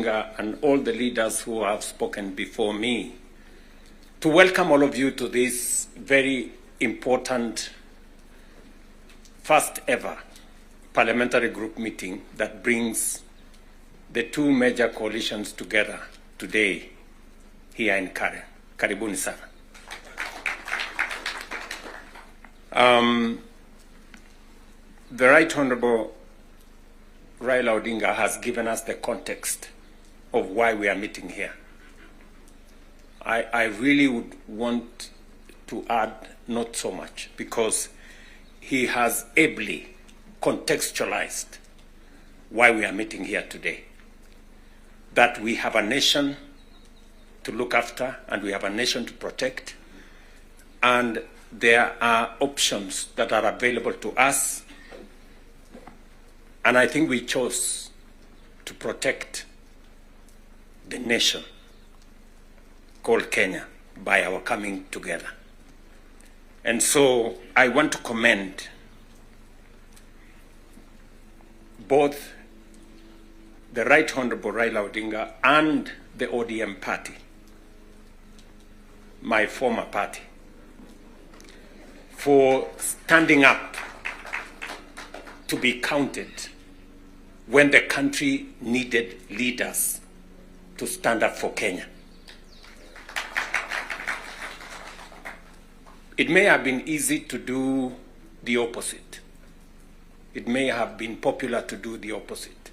Odinga and all the leaders who have spoken before me, to welcome all of you to this very important first ever parliamentary group meeting that brings the two major coalitions together today here in Kare. Karibuni sana. The Right Honorable Raila Odinga has given us the context of why we are meeting here. I really would want to add not so much, because he has ably contextualized why we are meeting here today. That we have a nation to look after and we have a nation to protect, and there are options that are available to us, and I think we chose to protect the nation called Kenya by our coming together. And so I want to commend both the Right Honorable Raila Odinga and the ODM party, my former party, for standing up to be counted when the country needed leaders to stand up for Kenya. It may have been easy to do the opposite. It may have been popular to do the opposite.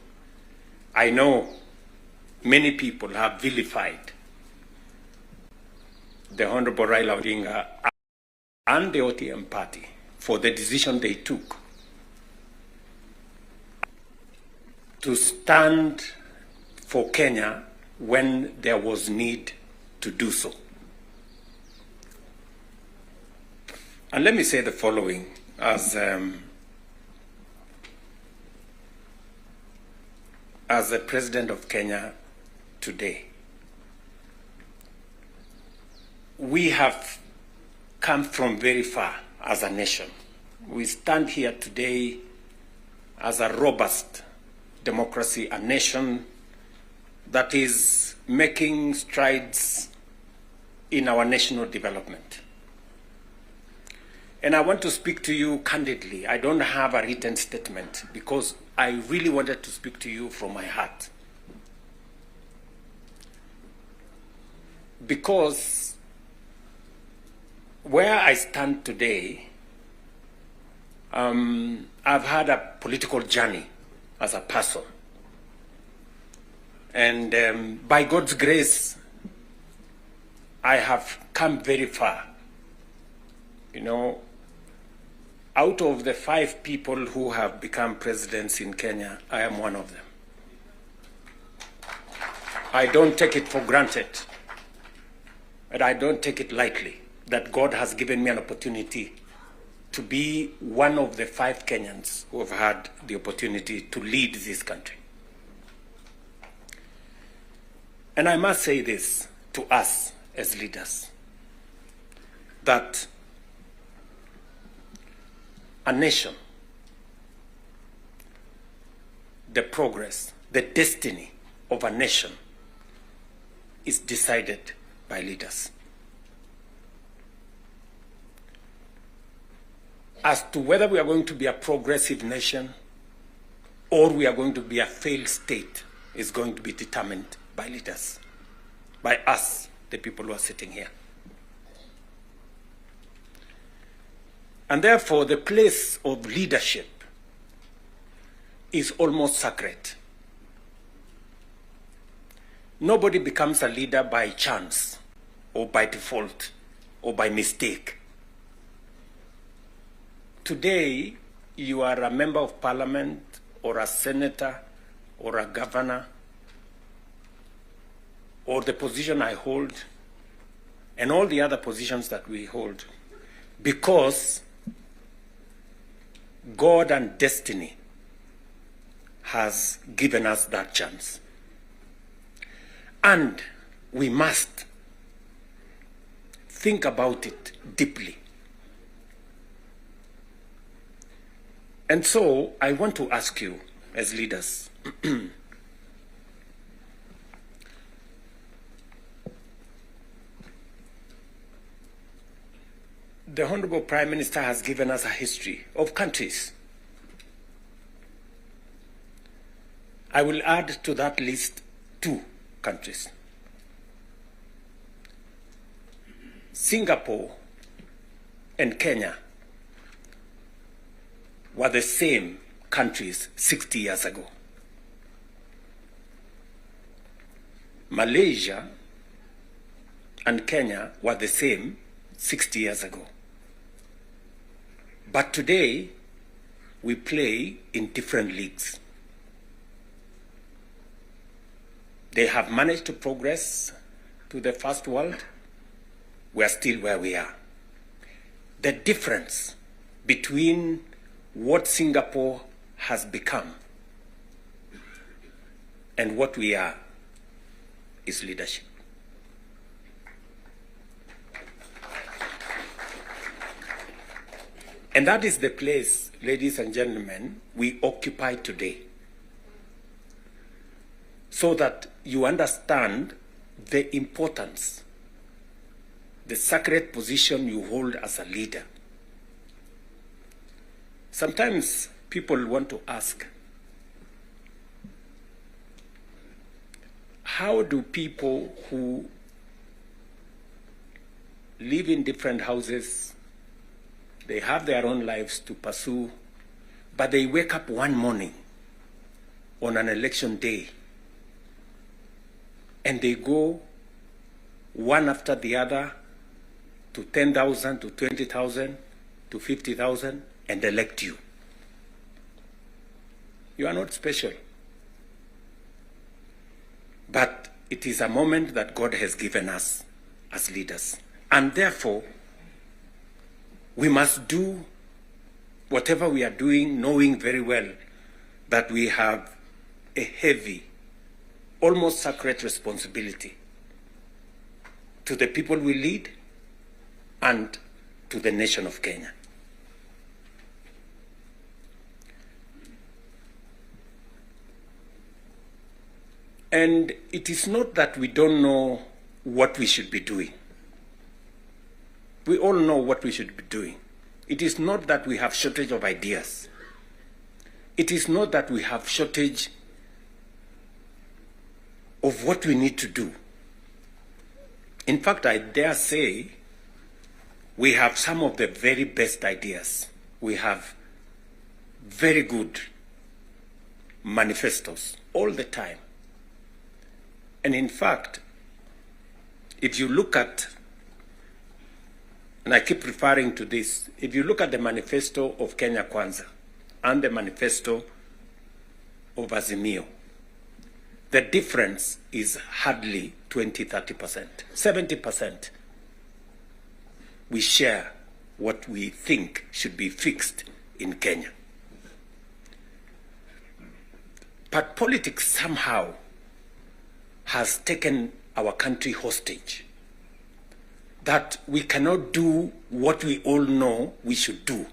I know many people have vilified the Honorable Raila Odinga and the ODM party for the decision they took to stand for Kenya when there was need to do so. And let me say the following as the President of Kenya today. We have come from very far as a nation. We stand here today as a robust democracy, a nation that is making strides in our national development. And I want to speak to you candidly. I don't have a written statement because I really wanted to speak to you from my heart. Because where I stand today, I've had a political journey as a person. And by God's grace, I have come very far. You know, out of the 5 people who have become presidents in Kenya, I am one of them. I don't take it for granted, and I don't take it lightly that God has given me an opportunity to be one of the 5 Kenyans who have had the opportunity to lead this country. And I must say this to us as leaders, that a nation, the progress, the destiny of a nation is decided by leaders. As to whether we are going to be a progressive nation or we are going to be a failed state is going to be determined by leaders, by us, the people who are sitting here. And therefore, the place of leadership is almost sacred. Nobody becomes a leader by chance or by default or by mistake. Today, you are a member of parliament or a senator or a governor or the position I hold and all the other positions that we hold because God and destiny has given us that chance. And we must think about it deeply. And so I want to ask you as leaders, the Honorable Prime Minister has given us a history of countries. I will add to that list 2 countries. Singapore and Kenya were the same countries 60 years ago. Malaysia and Kenya were the same 60 years ago. But today, we play in different leagues. They have managed to progress to the first world. We are still where we are. The difference between what Singapore has become and what we are is leadership. And that is the place, ladies and gentlemen, we occupy today. So that you understand the importance, the sacred position you hold as a leader. Sometimes people want to ask, how do people who live in different houses, they have their own lives to pursue, but they wake up one morning on an election day and they go one after the other to 10,000, to 20,000, to 50,000 and elect you? You are not special. But it is a moment that God has given us as leaders. And therefore, we must do whatever we are doing, knowing very well that we have a heavy, almost sacred responsibility to the people we lead and to the nation of Kenya. And it is not that we don't know what we should be doing. We all know what we should be doing. It is not that we have shortage of ideas. It is not that we have shortage of what we need to do. In fact, I dare say we have some of the very best ideas. We have very good manifestos all the time. And in fact, if you look at, and I keep referring to this, if you look at the manifesto of Kenya Kwanza and the manifesto of Azimio, the difference is hardly 20-30%. 70% we share what we think should be fixed in Kenya. But politics somehow has taken our country hostage, that we cannot do what we all know we should do.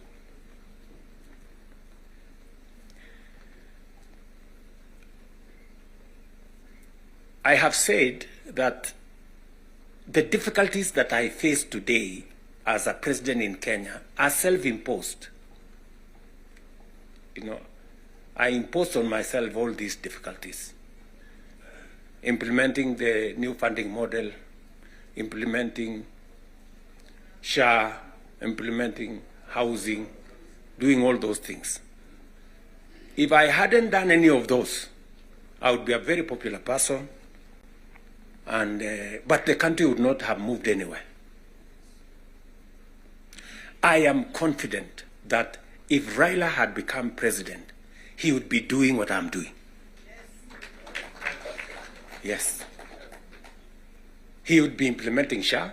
I have said that the difficulties that I face today as a president in Kenya are self-imposed. You know, I imposed on myself all these difficulties. Implementing the new funding model, implementing SHA, implementing housing, doing all those things. If I hadn't done any of those, I would be a very popular person, and but the country would not have moved anywhere. I am confident that if Raila had become president, he would be doing what I'm doing. Yes. He would be implementing SHA.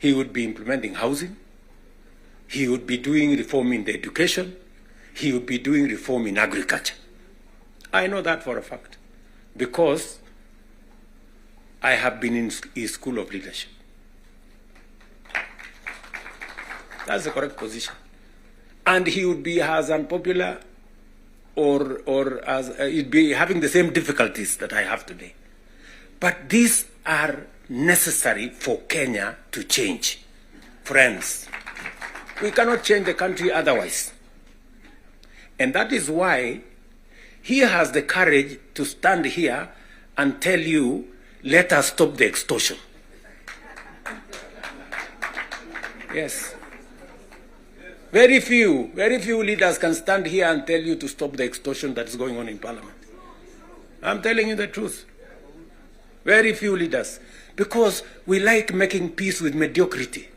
He would be implementing housing. He would be doing reform in the education. He would be doing reform in agriculture. I know that for a fact because I have been in his school of leadership. That's the correct position. And he would be as unpopular or as he'd be having the same difficulties that I have today. But these are necessary for Kenya to change. Friends, We cannot change the country otherwise. And that is why he has the courage to stand here and tell you, let us stop the extortion. Yes. Very few leaders can stand here and tell you to stop the extortion that is going on in Parliament. I'm telling you the truth. Very few leaders. Because we like making peace with mediocrity.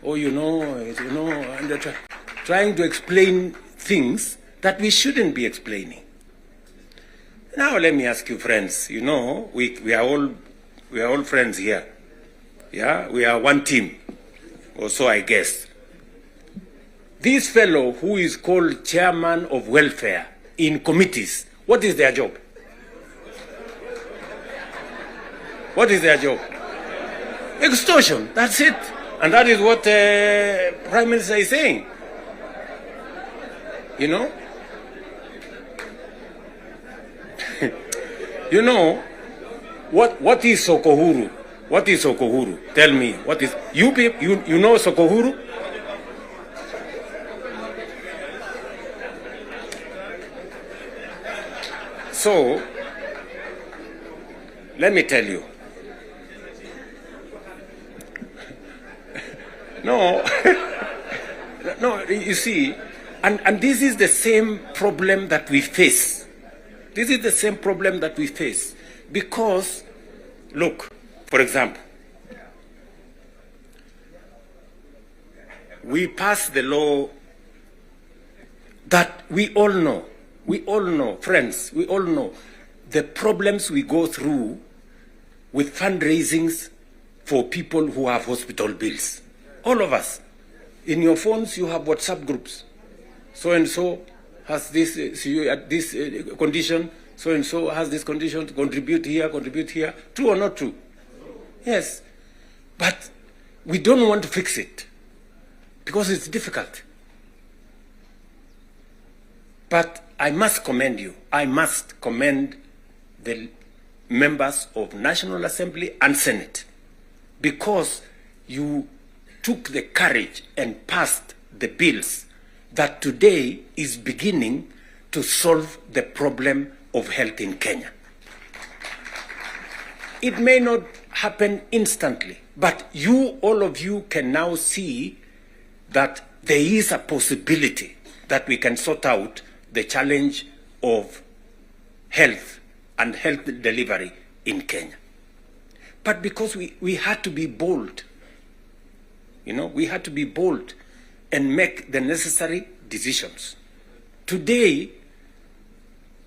Oh, and trying to explain things that we shouldn't be explaining. Now let me ask you, friends, we are all friends here. Yeah, we are one team, or so I guess. This fellow who is called chairman of welfare in committees, what is their job? What is their job? Extortion, that's it. And that is what Prime Minister is saying. You know? What is Sokohuru? What is Sokohuru? Tell me, what is you know Sokohuru? So let me tell you. No, you see, and this is the same problem that we face. This is the same problem that we face. Because, look, for example, we passed the law that we all know, friends, we all know the problems we go through with fundraisings for people who have hospital bills. All of us. In your phones, you have WhatsApp groups. So-and-so has this, this condition. So-and-so has this condition to contribute here. True or not true? Yes. But we don't want to fix it because it's difficult. But I must commend you. I must commend the members of National Assembly and Senate because you took the courage and passed the bills that today is beginning to solve the problem of health in Kenya. It may not happen instantly, but all of you can now see that there is a possibility that we can sort out the challenge of health and health delivery in Kenya. But because we had to be bold, we had to be bold and make the necessary decisions. Today,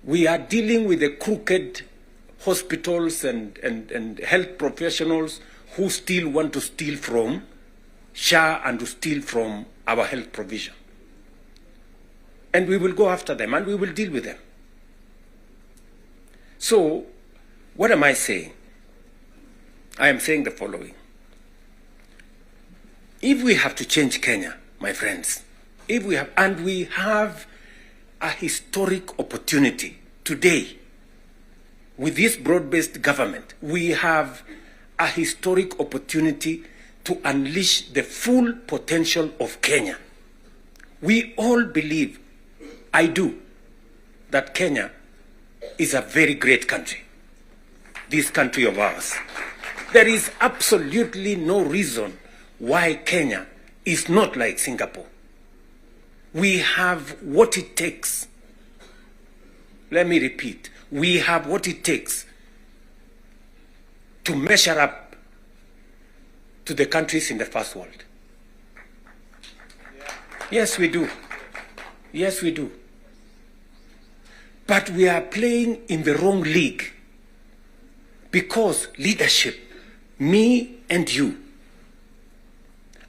we are dealing with the crooked hospitals and health professionals who still want to steal from SHA and to steal from our health provision. And we will go after them and we will deal with them. So, what am I saying? I am saying the following. If we have to change Kenya, my friends, we have a historic opportunity today with this broad-based government, we have a historic opportunity to unleash the full potential of Kenya. We all believe, I do, that Kenya is a very great country, this country of ours. There is absolutely no reason why Kenya is not like Singapore. We have what it takes. Let me repeat. We have what it takes to measure up to the countries in the first world. Yes, we do. Yes, we do. But we are playing in the wrong league because leadership, me and you,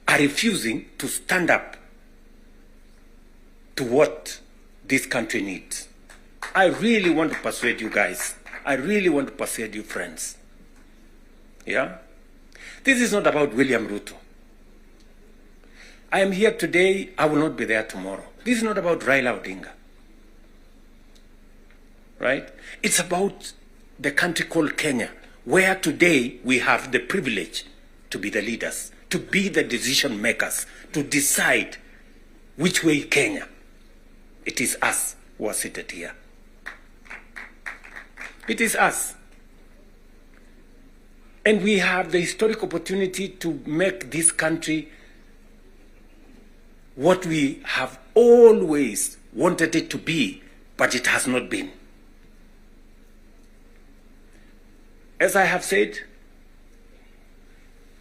are refusing to stand up to what this country needs. I really want to persuade you guys. I really want to persuade you friends. Yeah? This is not about William Ruto. I am here today, I will not be there tomorrow. This is not about Raila Odinga. Right? It's about the country called Kenya, where today we have the privilege to be the leaders. to be the decision makers, to decide which way Kenya. It is us who are seated here. It is us. And we have the historic opportunity to make this country what we have always wanted it to be, but it has not been. As I have said,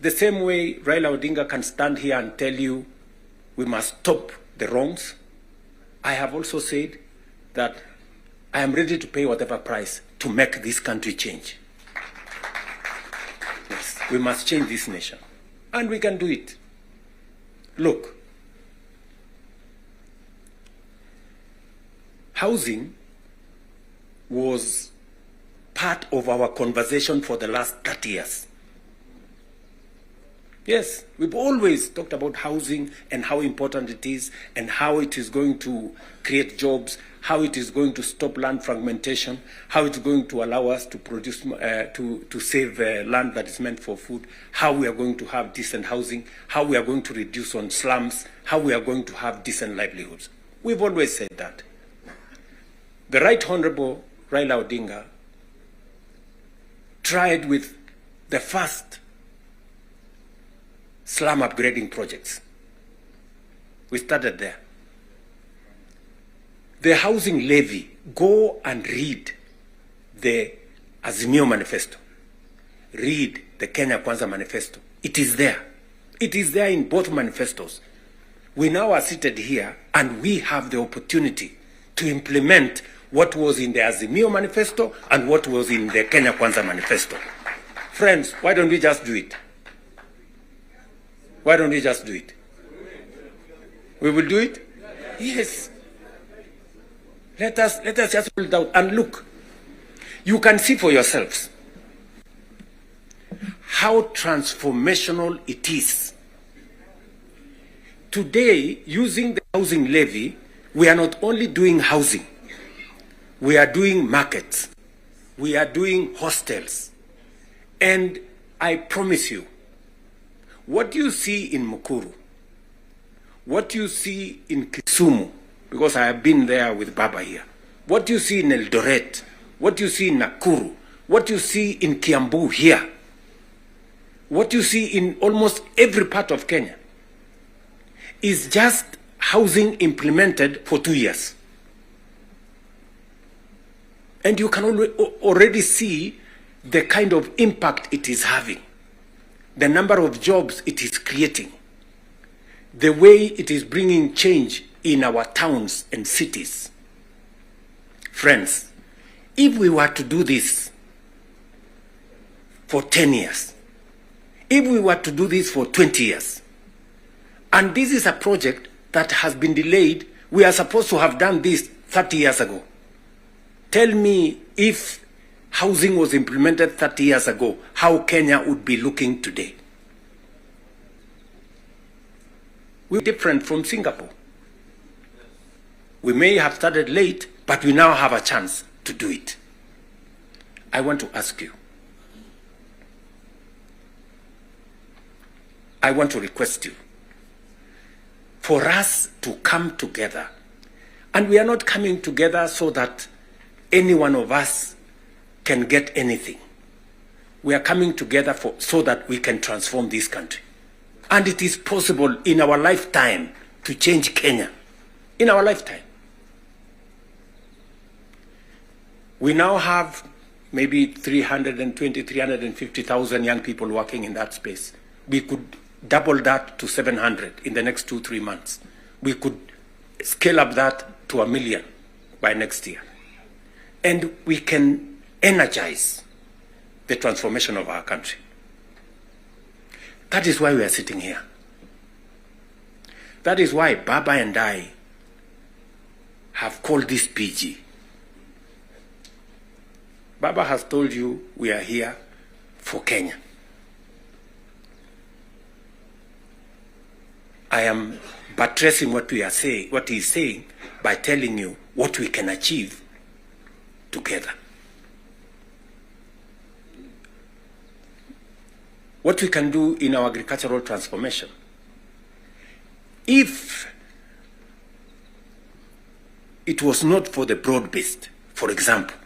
the same way Raila Odinga can stand here and tell you we must stop the wrongs, I have also said that I am ready to pay whatever price to make this country change. Yes, we must change this nation, and we can do it. Look, housing was part of our conversation for the last 30 years. Yes, we've always talked about housing and how important it is and how it is going to create jobs, how it is going to stop land fragmentation, how it's going to allow us to produce, to save land that is meant for food, how we are going to have decent housing, how we are going to reduce on slums, how we are going to have decent livelihoods. We've always said that. The Right Honorable Raila Odinga tried with the first slum upgrading projects. We started there. The housing levy, go and read the Azimio manifesto. Read the Kenya Kwanza manifesto. It is there. It is there in both manifestos. We now are seated here and we have the opportunity to implement what was in the Azimio manifesto and what was in the Kenya Kwanza manifesto. Friends, why don't we just do it? Why don't we just do it? We will do it? Yes. Let us just hold out and look. You can see for yourselves how transformational it is. Today, using the housing levy, we are not only doing housing, we are doing markets, we are doing hostels. And I promise you, what you see in Mukuru, what you see in Kisumu, because I have been there with Baba here, what you see in Eldoret, what you see in Nakuru, what you see in Kiambu here, what you see in almost every part of Kenya, is just housing implemented for 2 years. And you can already see the kind of impact it is having, the number of jobs it is creating, the way it is bringing change in our towns and cities. Friends, if we were to do this for 10 years, if we were to do this for 20 years, and this is a project that has been delayed, we are supposed to have done this 30 years ago. Tell me, if housing was implemented 30 years ago, how Kenya would be looking today. We're different from Singapore. We may have started late, but we now have a chance to do it. I want to ask you, I want to request you for us to come together. And we are not coming together so that any one of us can get anything. We are coming together so that we can transform this country. And it is possible in our lifetime to change Kenya. In our lifetime. We now have maybe 320, 350,000 young people working in that space. We could double that to 700 in the next 2-3 months. We could scale up that to 1 million by next year. And we can energize the transformation of our country. That is why we are sitting here. That is why Baba and I have called this PG. Baba has told you we are here for Kenya. I am buttressing what we are saying, what he is saying, by telling you what we can achieve together. what we can do in our agricultural transformation. If it was not for the broad-based, for example,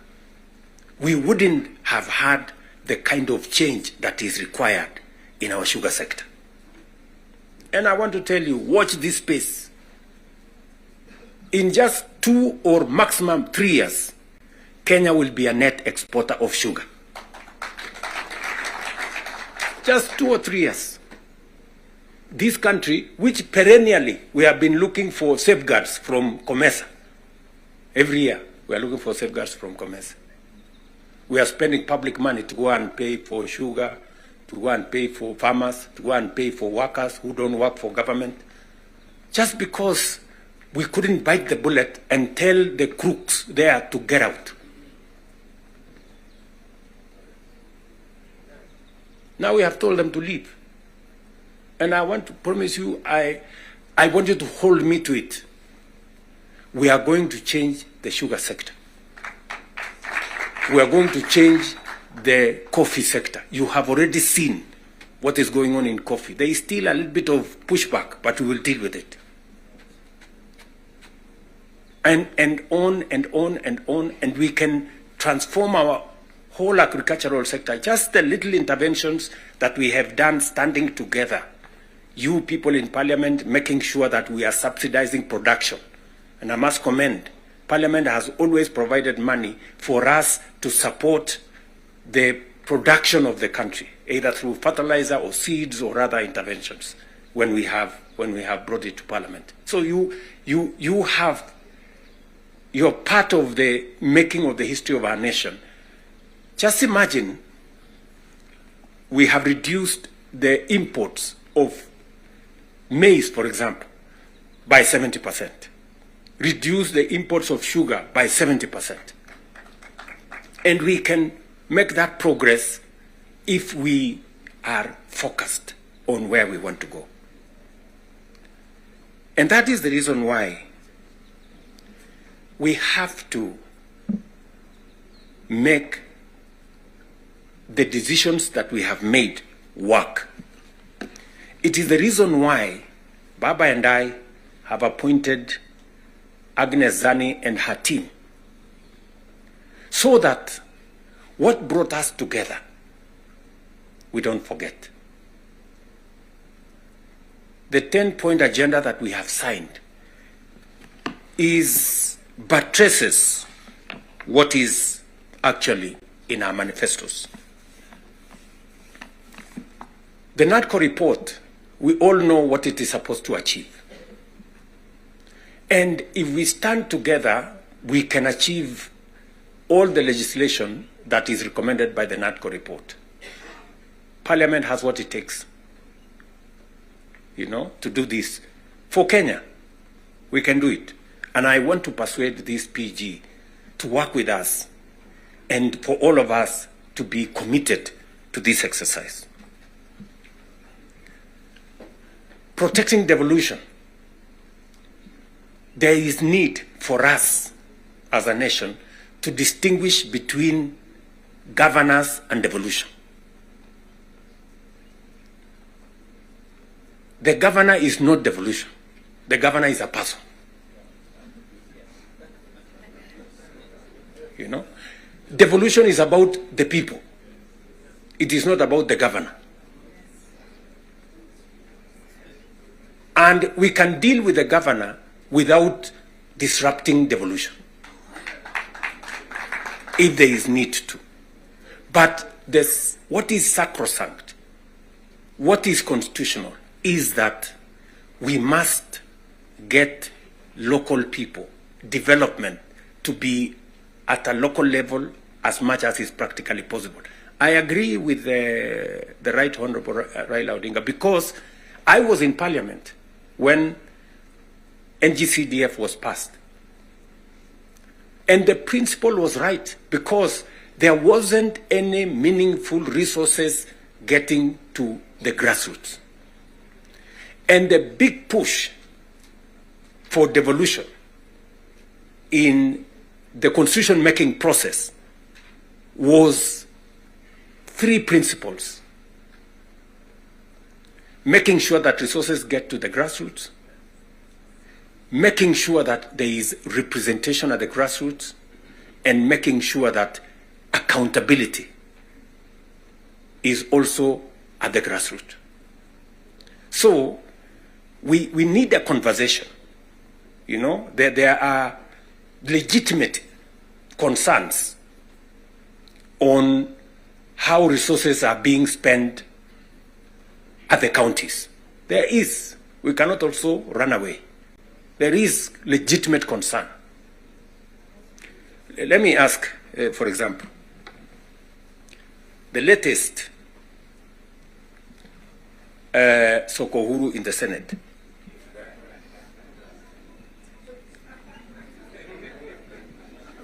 we wouldn't have had the kind of change that is required in our sugar sector. And I want to tell you, watch this space. In just 2 or maximum 3 years, Kenya will be a net exporter of sugar. Just 2 or 3 years. This country, which perennially we have been looking for safeguards from COMESA. Every year, we are looking for safeguards from COMESA. We are spending public money to go and pay for sugar, to go and pay for farmers, to go and pay for workers who don't work for government, just because we couldn't bite the bullet and tell the crooks there to get out. Now we have told them to leave. And I want to promise you, I want you to hold me to it. We are going to change the sugar sector. We are going to change the coffee sector. You have already seen what is going on in coffee. There is still a little bit of pushback, but we will deal with it. And on and on and on, and we can transform our whole agricultural sector. Just the little interventions that we have done standing together. You people in Parliament making sure that we are subsidizing production. And I must commend, Parliament has always provided money for us to support the production of the country, either through fertilizer or seeds or other interventions when we have brought it to Parliament. So you're part of the making of the history of our nation. Just imagine we have reduced the imports of maize, for example, by 70%. Reduce the imports of sugar by 70%. And we can make that progress if we are focused on where we want to go. And that is the reason why we have to make the decisions that we have made work. It is the reason why Baba and I have appointed Agnes Zani and her team, so that what brought us together, we don't forget. The 10-point agenda that we have signed buttresses what is actually in our manifestos. The NADCO report, we all know what it is supposed to achieve. And if we stand together, we can achieve all the legislation that is recommended by the NADCO report. Parliament has what it takes, to do this. For Kenya, we can do it. And I want to persuade this PG to work with us and for all of us to be committed to this exercise. Protecting devolution. There is need for us as a nation to distinguish between governance and devolution. The governor is not devolution. The governor is a person. Devolution is about the people. It is not about the governor. And we can deal with the governor without disrupting devolution, if there is need to. But what is sacrosanct, what is constitutional, is that we must get local people, development, to be at a local level as much as is practically possible. I agree with the Right Honorable Raila Odinga, because I was in Parliament when NGCDF was passed. And the principle was right, because there wasn't any meaningful resources getting to the grassroots. And the big push for devolution in the constitution-making process was 3 principles. making sure that resources get to the grassroots, making sure that there is representation at the grassroots, and making sure that accountability is also at the grassroots. So we need a conversation. You know, there are legitimate concerns on how resources are being spent at the counties. There is. We cannot also run away. There is legitimate concern. Let me ask, for example, the latest Sokohuru in the Senate.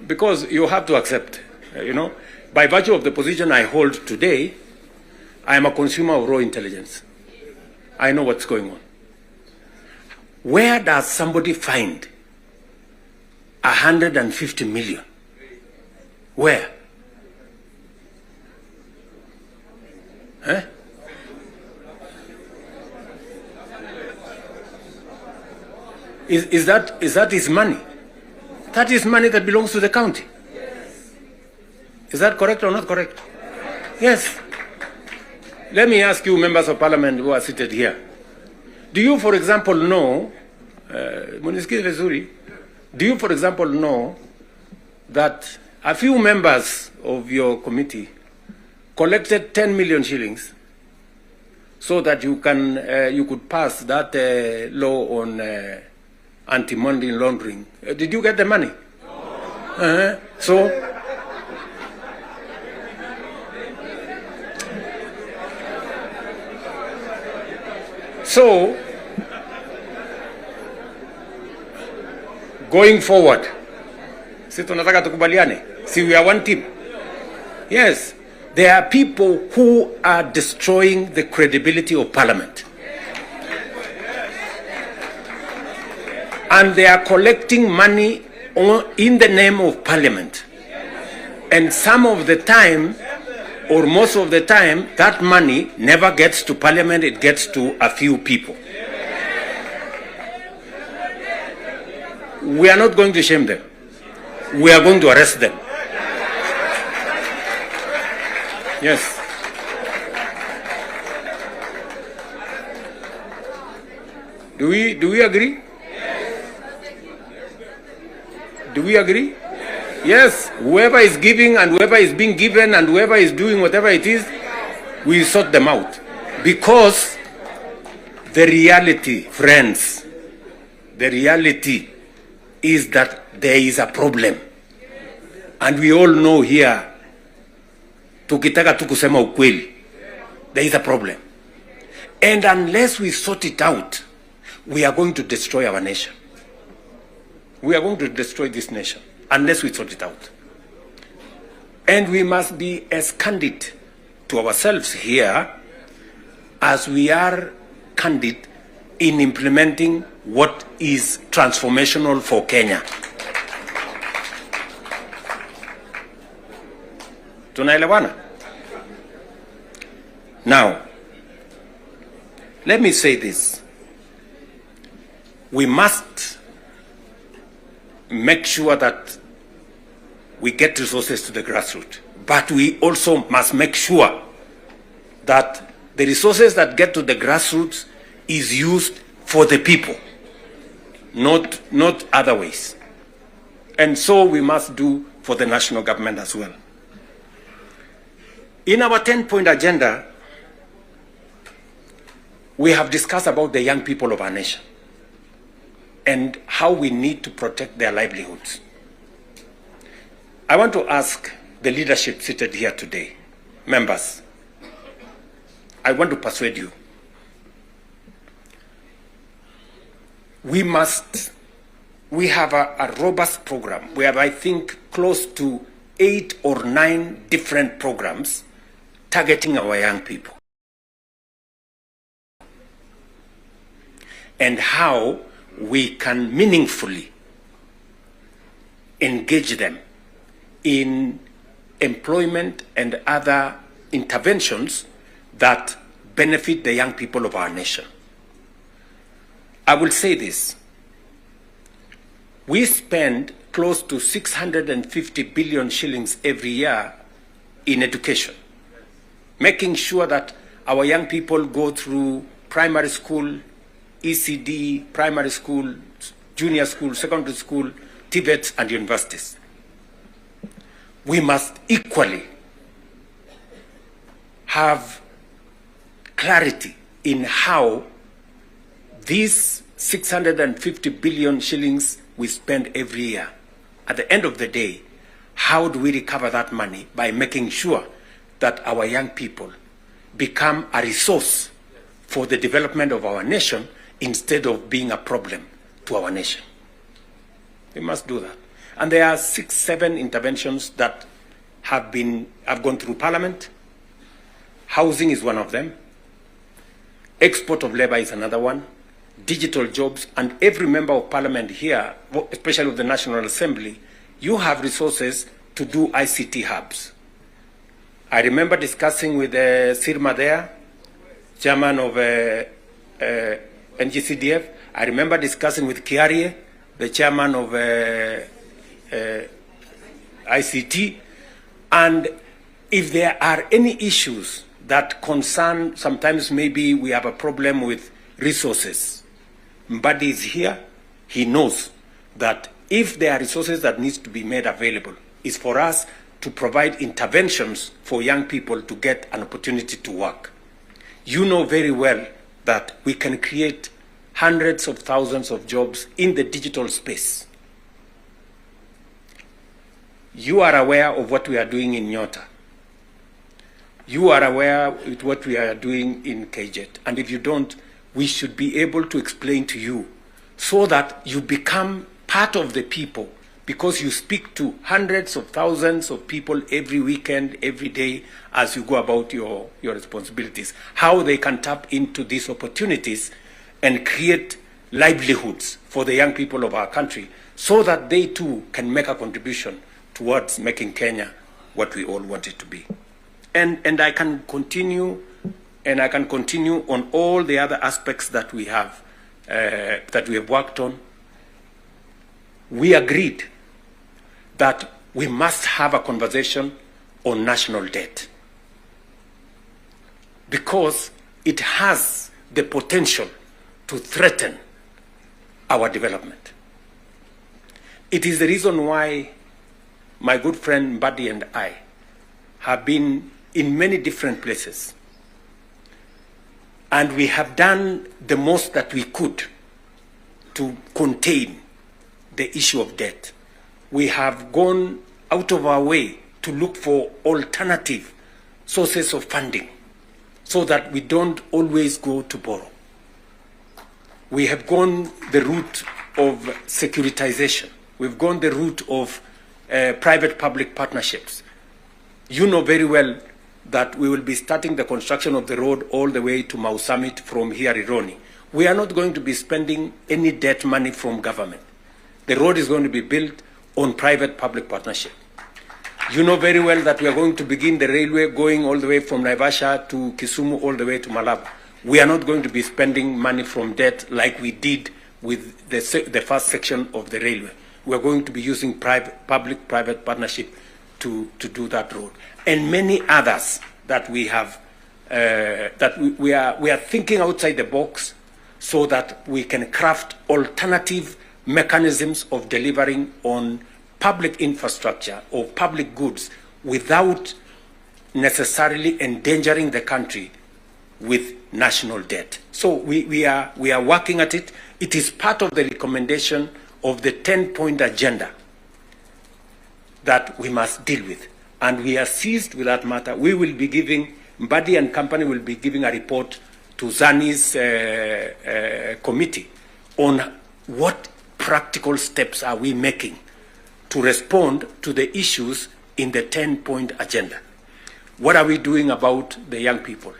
Because you have to accept, you know, by virtue of the position I hold today, I am a consumer of raw intelligence. I know what's going on. Where does somebody find 150 million? Where? Huh? Is that his money? That is money that belongs to the county. Yes. Is that correct or not correct? Yes. Let me ask you, members of parliament who are seated here. Do you, for example, know, do you, for example, know that a few members of your committee collected 10 million shillings so that you could pass that law on anti-money laundering? Did you get the money? No. So, going forward, si tunataka tukubaliane, si we are one team. Yes, there are people who are destroying the credibility of parliament. And they are collecting money in the name of parliament. And some of the time, or most of the time, that money never gets to parliament, it gets to a few people. We are not going to shame them. We are going to arrest them. Yes. Do we agree? Do we agree? Yes. Whoever is giving and whoever is being given and whoever is doing whatever it is, we sort them out. Because the reality, friends, the reality is that there is a problem. And we all know here, tukitaka tu kusema ukweli, there is a problem. And unless we sort it out, we are going to destroy our nation. We are going to destroy this nation unless we sort it out. And we must be as candid to ourselves here as we are candid in implementing what is transformational for Kenya. Tunaelewana? Now, let me say this. We must make sure that we get resources to the grassroots, but we also must make sure that the resources that get to the grassroots is used for the people, not other ways. And so we must do for the national government as well. In our 10-point agenda, we have discussed about the young people of our nation and how we need to protect their livelihoods. I want to ask the leadership seated here today, members, I want to persuade you. We have a robust program. We have, I think, close to 8 or 9 different programs targeting our young people. And how we can meaningfully engage them in employment and other interventions that benefit the young people of our nation. I will say this. We spend close to 650 billion shillings every year in education, making sure that our young people go through primary school, ECD, primary school, junior school, secondary school, TVETs, and universities. We must equally have clarity in how these 650 billion shillings we spend every year, at the end of the day, how do we recover that money? By making sure that our young people become a resource for the development of our nation instead of being a problem to our nation. We must do that. And there are 6, 7 interventions that have gone through Parliament. Housing is one of them. Export of labor is another one. Digital jobs, and every member of Parliament here, especially of the National Assembly, you have resources to do ICT hubs. I remember discussing with Sirma there, chairman of NGCDF. I remember discussing with Kare, the chairman of ICT. And if there are any issues that concern, sometimes maybe we have a problem with resources, Mbadi is here. He knows that if there are resources that needs to be made available, it's for us to provide interventions for young people to get an opportunity to work. You know very well that we can create hundreds of thousands of jobs in the digital space. You are aware of what we are doing in Nyota. You are aware of what we are doing in KJet. And if you don't, we should be able to explain to you so that you become part of the people, because you speak to hundreds of thousands of people every weekend, every day, as you go about your responsibilities, how they can tap into these opportunities and create livelihoods for the young people of our country so that they too can make a contribution towards making Kenya what we all want it to be. And I can continue, and I can continue on all the other aspects that we have worked on. We agreed that we must have a conversation on national debt because it has the potential to threaten our development. It is the reason why my good friend Mbadi and I have been in many different places, and we have done the most that we could to contain the issue of debt. We have gone out of our way to look for alternative sources of funding so that we don't always go to borrow. We have gone the route of securitization. We've gone the route of private-public partnerships. You know very well that we will be starting the construction of the road all the way to Mau Summit from here, Ironi. We are not going to be spending any debt money from government. The road is going to be built on private-public partnership. You know very well that we are going to begin the railway going all the way from Naivasha to Kisumu all the way to Malaba. We are not going to be spending money from debt like we did with the first section of the railway. We are going to be using public-private partnership to do that road. And many others that we have, we are thinking outside the box so that we can craft alternative mechanisms of delivering on public infrastructure or public goods without necessarily endangering the country with national debt. So we are working at it. It is part of the recommendation of the 10-point agenda that we must deal with. And we are seized with that matter. We will be giving, Mbadi and company will be giving a report to Zani's committee on what practical steps are we making to respond to the issues in the 10-point agenda. What are we doing about the young people?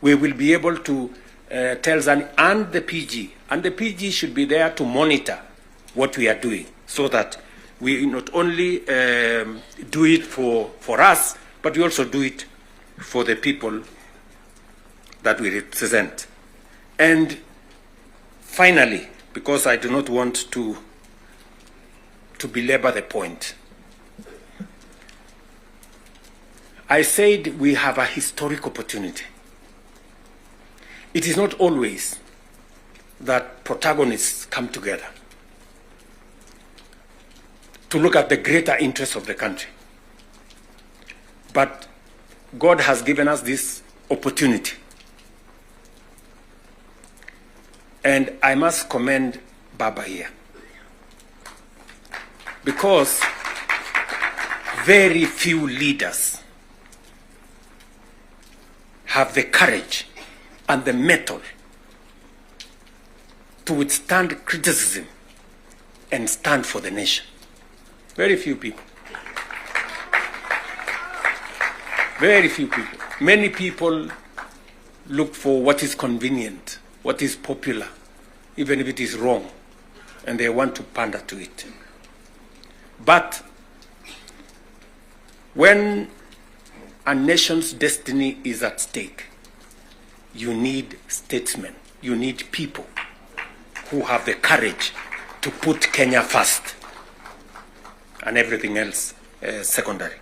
We will be able to tell Zani and the PG should be there to monitor what we are doing so that we not only do it for us, but we also do it for the people that we represent. And finally, because I do not want to belabor the point, I said we have a historic opportunity. It is not always that protagonists come together to look at the greater interests of the country. But God has given us this opportunity. And I must commend Baba here, because very few leaders have the courage and the mettle to withstand criticism and stand for the nation. Very few people. Very few people. Many people look for what is convenient, what is popular, even if it is wrong, and they want to pander to it. But when a nation's destiny is at stake, you need statesmen, you need people who have the courage to put Kenya first and everything else secondary.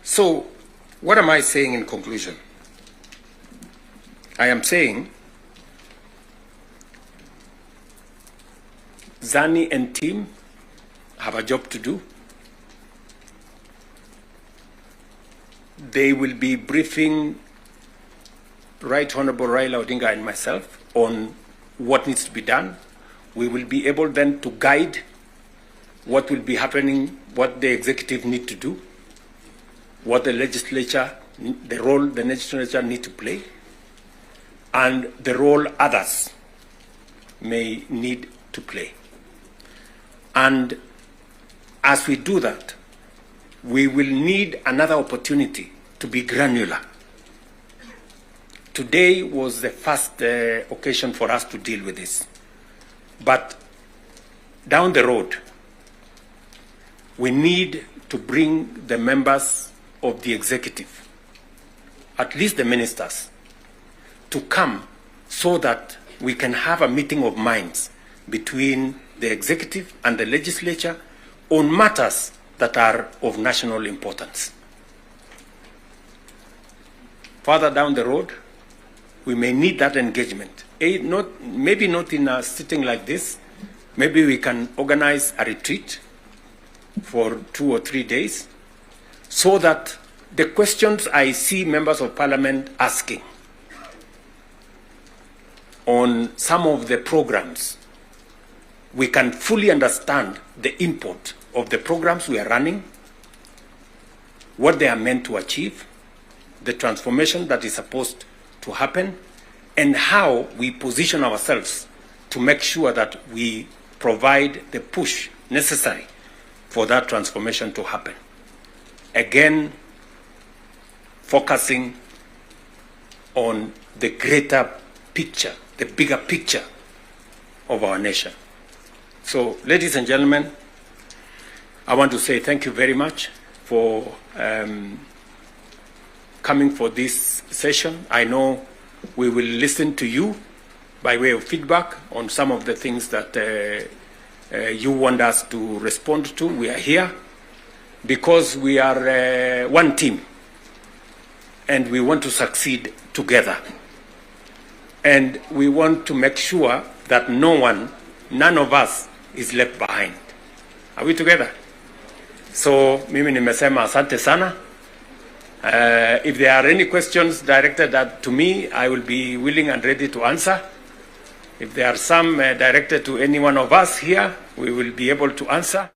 So, what am I saying in conclusion? I am saying Zani and team have a job to do. They will be briefing Right Honorable Raila Odinga and myself on what needs to be done. We will be able then to guide what will be happening, what the executive need to do, what the legislature, the role the legislature need to play, and the role others may need to play. And as we do that, we will need another opportunity to be granular. Today was the first occasion for us to deal with this. But down the road, we need to bring the members of the executive, at least the ministers, to come so that we can have a meeting of minds between the executive and the legislature on matters that are of national importance. Further down the road, we may need that engagement. Maybe not in a sitting like this. Maybe we can organize a retreat for 2 or 3 days so that the questions I see members of parliament asking on some of the programs, we can fully understand the import of the programs we are running, what they are meant to achieve, the transformation that is supposed to happen, and how we position ourselves to make sure that we provide the push necessary for that transformation to happen. Again, focusing on the greater picture, the bigger picture of our nation. So, ladies and gentlemen, I want to say thank you very much for coming for this session. I know we will listen to you by way of feedback on some of the things that you want us to respond to. We are here because we are one team and we want to succeed together. And we want to make sure that none of us is left behind. Are we together? So, mimi nimesema asante sana. If there are any questions directed to me, I will be willing and ready to answer. If there are some directed to any one of us here, we will be able to answer.